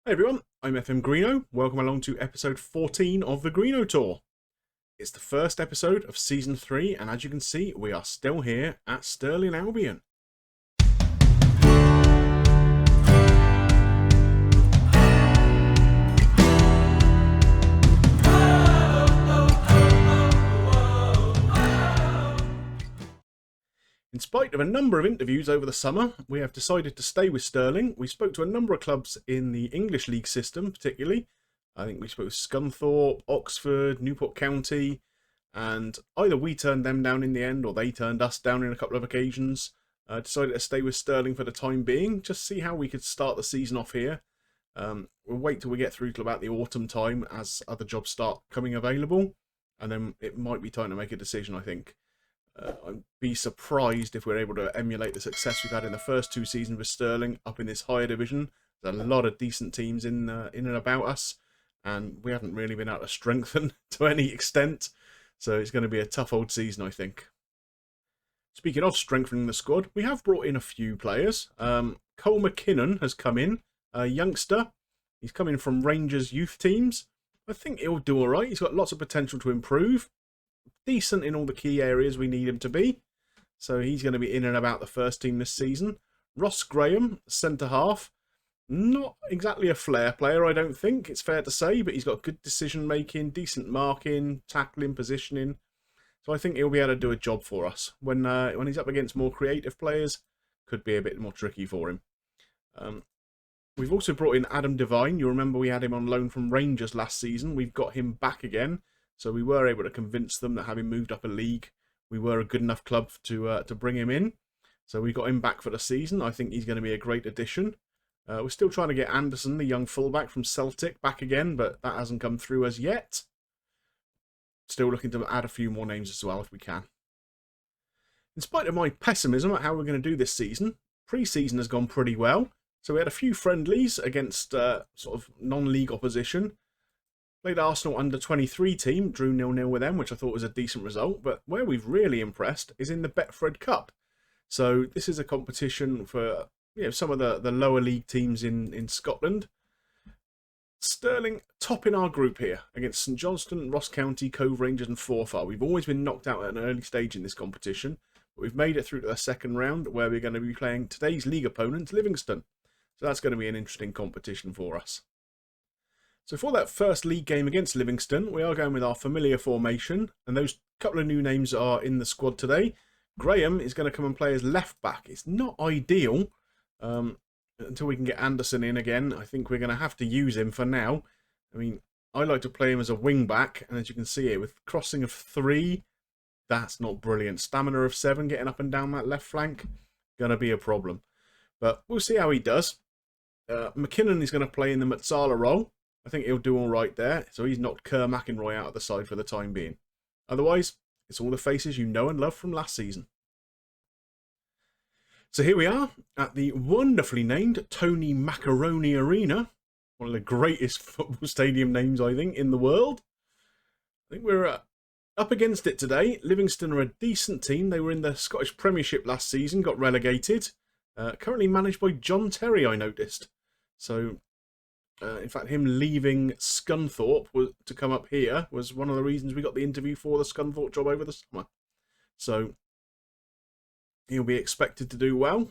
Hey everyone, I'm FMGreeno. Welcome along to episode 14 of the GREENO TOUR. It's the first episode of season 3, and as you can see, we are still here at Stirling Albion. In spite of a number of interviews over the summer, we have decided to stay with Stirling. We spoke to a number of clubs in the English League system, particularly. I think we spoke with Scunthorpe, Oxford, Newport County, and either we turned them down in the end or they turned us down in a couple of occasions. Decided to stay with Stirling for the time being, just see how we could start the season off here. We'll wait till we get through to about the autumn time as other jobs start coming available, and then it might be time to make a decision, I think. I'd be surprised if we're able to emulate the success we've had in the first two seasons with Stirling up in this higher division. There's a lot of decent teams in and about us, and we haven't really been able to strengthen to any extent. So it's going to be a tough old season, I think. Speaking of strengthening the squad, we have brought in a few players. Cole McKinnon has come in, a youngster. He's coming from Rangers youth teams. I think he'll do all right. He's got lots of potential to improve. Decent in all the key areas we need him to be. So he's going to be in and about the first team this season. Ross Graham, centre-half. Not exactly a flair player, I don't think. It's fair to say, but he's got good decision-making, decent marking, tackling, positioning. So I think he'll be able to do a job for us. When he's up against more creative players, could be a bit more tricky for him. We've also brought in Adam Devine. You remember we had him on loan from Rangers last season. We've got him back again. So we were able to convince them that having moved up a league, we were a good enough club to bring him in. So we got him back for the season. I think he's going to be a great addition. We're still trying to get Anderson, the young fullback from Celtic, back again, but that hasn't come through as yet. Still looking to add a few more names as well if we can. In spite of my pessimism at how we're going to do this season, pre-season has gone pretty well. So we had a few friendlies against sort of non-league opposition. Played Arsenal under-23 team, drew 0-0 with them, which I thought was a decent result. But where we've really impressed is in the Betfred Cup. So this is a competition for some of the lower league teams in Scotland. Stirling top in our group here against St Johnstone, Ross County, Cove Rangers and Forfar. We've always been knocked out at an early stage in this competition. But we've made it through to the second round where we're going to be playing today's league opponent, Livingston. So that's going to be an interesting competition for us. So for that first league game against Livingston, we are going with our familiar formation, and those couple of new names are in the squad today. Graham is going to come and play as left back. It's not ideal until we can get Anderson in again. I think we're going to have to use him for now. I mean, I like to play him as a wing back, and as you can see here, with crossing of 3, that's not brilliant. Stamina of 7, getting up and down that left flank, going to be a problem. But we'll see how he does. McKinnon is going to play in the Matsala role. I think he'll do all right there. So he's knocked Kerr McInroy out of the side for the time being. Otherwise, it's all the faces you know and love from last season. So here we are at the wonderfully named Tony Macaroni Arena. One of the greatest football stadium names, I think, in the world. I think we're up against it today. Livingston are a decent team. They were in the Scottish Premiership last season, got relegated. Currently managed by John Terry, I noticed. So... in fact, him leaving Scunthorpe to come up here was one of the reasons we got the interview for the Scunthorpe job over the summer. So, he'll be expected to do well.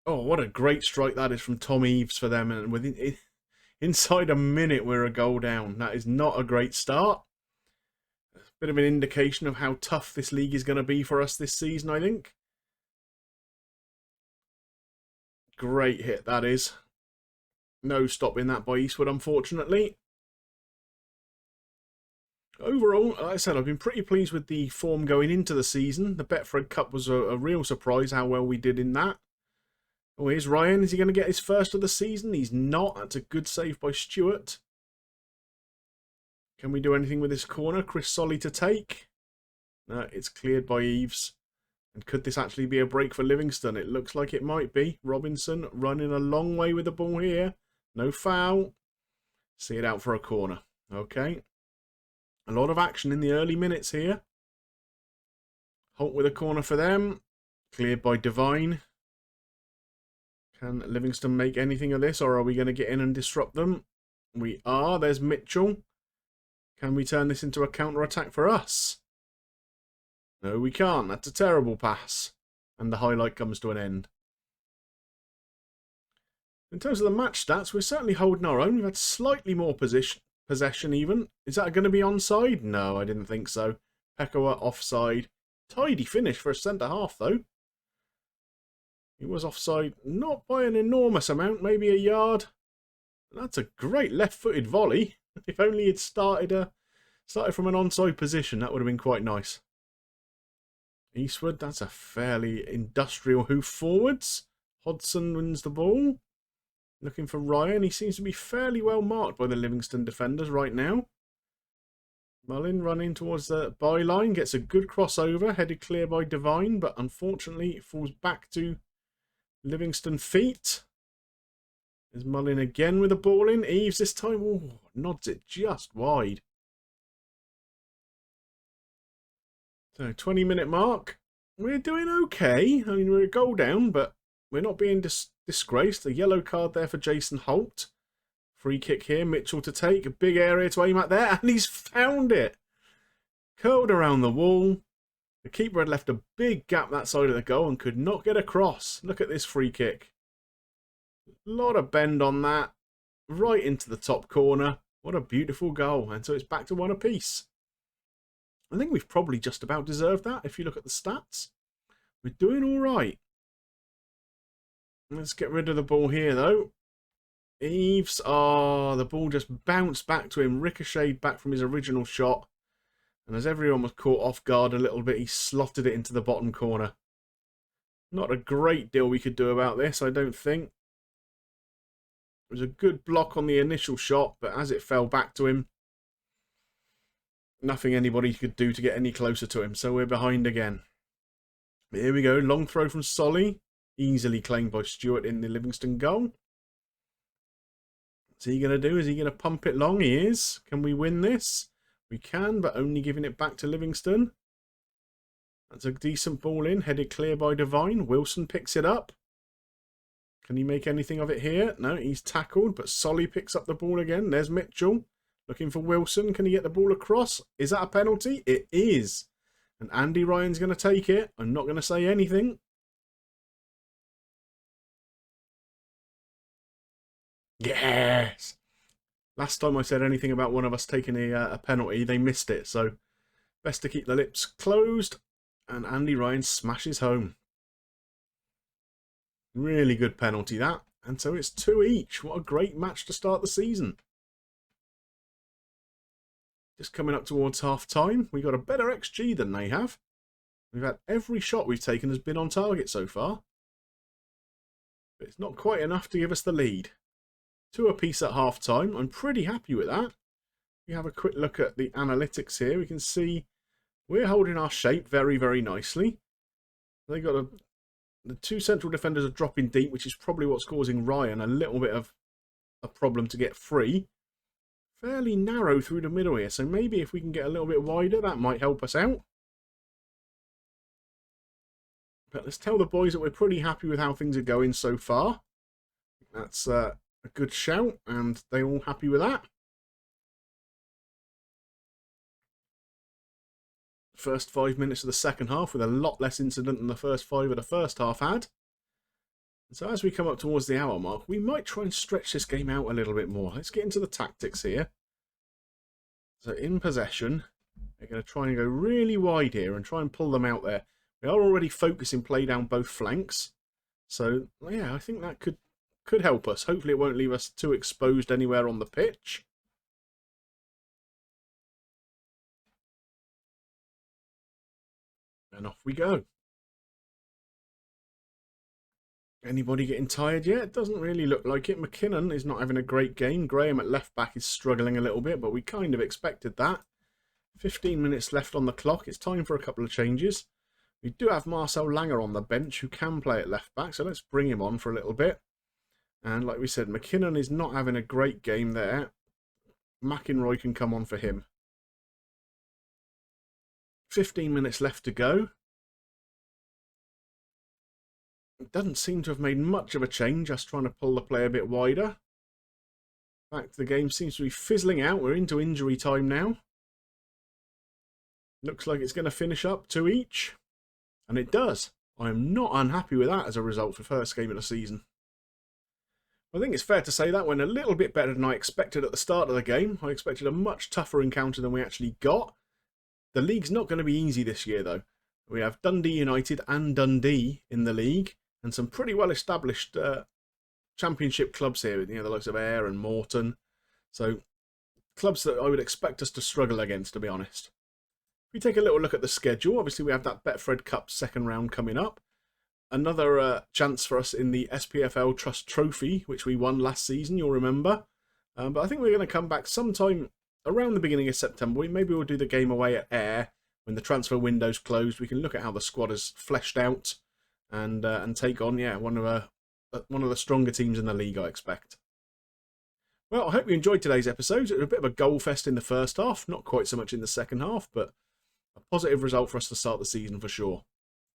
Oh, what a great strike that is from Tom Eaves for them. And inside a minute, we're a goal down. That is not a great start. A bit of an indication of how tough this league is going to be for us this season, I think. Great hit, that is. No stopping that by Eastwood, unfortunately. Overall, like I said, I've been pretty pleased with the form going into the season. The Betfred Cup was a real surprise how well we did in that. Oh, here's Ryan. Is he going to get his first of the season? He's not. That's a good save by Stewart. Can we do anything with this corner? Chris Solly to take. No, it's cleared by Eaves. And could this actually be a break for Livingston? It looks like it might be. Robinson running a long way with the ball here. No foul. See it out for a corner. Okay. A lot of action in the early minutes here. Holt with a corner for them. Cleared by Devine. Can Livingston make anything of this, or are we going to get in and disrupt them? We are. There's Mitchell. Can we turn this into a counter-attack for us? No, we can't. That's a terrible pass. And the highlight comes to an end. In terms of the match stats, we're certainly holding our own. We've had slightly more possession even. Is that going to be onside? No, I didn't think so. Pekawa offside. Tidy finish for a centre-half, though. He was offside, not by an enormous amount, maybe a yard. That's a great left-footed volley. If only he'd started from an onside position, that would have been quite nice. Eastwood, that's a fairly industrial hoof forwards. Hodson wins the ball. Looking for Ryan. He seems to be fairly well marked by the Livingston defenders right now. Mullin running towards the byline. Gets a good crossover. Headed clear by Devine. But unfortunately it falls back to Livingston feet. There's Mullin again with the ball in. Eves this time. Ooh, nods it just wide. So 20-minute mark. We're doing okay. I mean, we're a goal down, but we're not being disgraced. A yellow card there for Jason Holt. Free kick here. Mitchell to take. A big area to aim at there. And he's found it. Curled around the wall. The keeper had left a big gap that side of the goal and could not get across. Look at this free kick. A lot of bend on that. Right into the top corner. What a beautiful goal. And so it's back to 1 apiece. I think we've probably just about deserved that if you look at the stats. We're doing all right. Let's get rid of the ball here, though. Eves, the ball just bounced back to him, ricocheted back from his original shot. And as everyone was caught off guard a little bit, he slotted it into the bottom corner. Not a great deal we could do about this, I don't think. It was a good block on the initial shot, but as it fell back to him, nothing anybody could do to get any closer to him. So we're behind again. But here we go, long throw from Solly. Easily claimed by Stewart in the Livingston goal. What's he going to do? Is he going to pump it long? He is. Can we win this? We can, but only giving it back to Livingston. That's a decent ball in. Headed clear by Devine. Wilson picks it up. Can he make anything of it here? No, he's tackled, but Solly picks up the ball again. There's Mitchell. Looking for Wilson. Can he get the ball across? Is that a penalty? It is. And Andy Ryan's going to take it. I'm not going to say anything. Yes! Last time I said anything about one of us taking a penalty, they missed it. So, best to keep the lips closed. And Andy Ryan smashes home. Really good penalty, that. And so it's 2 each. What a great match to start the season. Just coming up towards half-time. We got a better XG than they have. We've had every shot we've taken has been on target so far. But it's not quite enough to give us the lead. 2 apiece at half-time. I'm pretty happy with that. If we have a quick look at the analytics here, we can see we're holding our shape very, very nicely. They got the 2 central defenders are dropping deep, which is probably what's causing Ryan a little bit of a problem to get free. Fairly narrow through the middle here, so maybe if we can get a little bit wider, that might help us out. But let's tell the boys that we're pretty happy with how things are going so far. That's a good shout, and they're all happy with that. First 5 minutes of the second half with a lot less incident than the first 5 of the first half had. So as we come up towards the hour mark, we might try and stretch this game out a little bit more. Let's get into the tactics here. So in possession, they're going to try and go really wide here and try and pull them out there. We are already focusing play down both flanks. So yeah, I think that could help us. Hopefully it won't leave us too exposed anywhere on the pitch. And off we go. Anybody getting tired yet? It doesn't really look like it. McKinnon is not having a great game. Graham at left back is struggling a little bit, but we kind of expected that. 15 minutes left on the clock. It's time for a couple of changes. We do have Marcel Langer on the bench who can play at left back, so let's bring him on for a little bit. And like we said, McKinnon is not having a great game there. McInroy can come on for him. 15 minutes left to go. It doesn't seem to have made much of a change, just trying to pull the play a bit wider. In fact, the game seems to be fizzling out. We're into injury time now. Looks like it's going to finish up 2 each. And it does. I am not unhappy with that as a result for first game of the season. I think it's fair to say that went a little bit better than I expected at the start of the game. I expected a much tougher encounter than we actually got. The league's not going to be easy this year, though. We have Dundee United and Dundee in the league, and some pretty well-established championship clubs here, the likes of Ayr and Morton. So, clubs that I would expect us to struggle against, to be honest. If we take a little look at the schedule, obviously we have that Betfred Cup second round coming up. Another chance for us in the SPFL Trust Trophy, which we won last season, you'll remember. But I think we're going to come back sometime around the beginning of September. Maybe we'll do the game away at Ayr when the transfer window's closed. We can look at how the squad is fleshed out and take on one of the stronger teams in the league, I expect. Well, I hope you enjoyed today's episode. It was a bit of a goal fest in the first half, not quite so much in the second half, but a positive result for us to start the season for sure.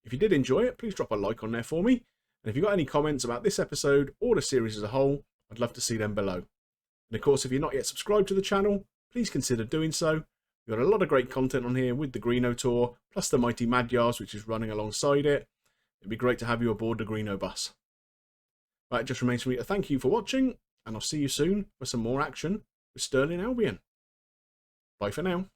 If you did enjoy it, please drop a like on there for me. And if you've got any comments about this episode or the series as a whole, I'd love to see them below. And of course, if you're not yet subscribed to the channel, please consider doing so. We've got a lot of great content on here with the GREENO Tour, plus the mighty Magyars, which is running alongside it. It'd be great to have you aboard the Greenobus. Right, it just remains for me to thank you for watching, and I'll see you soon for some more action with Stirling Albion. Bye for now.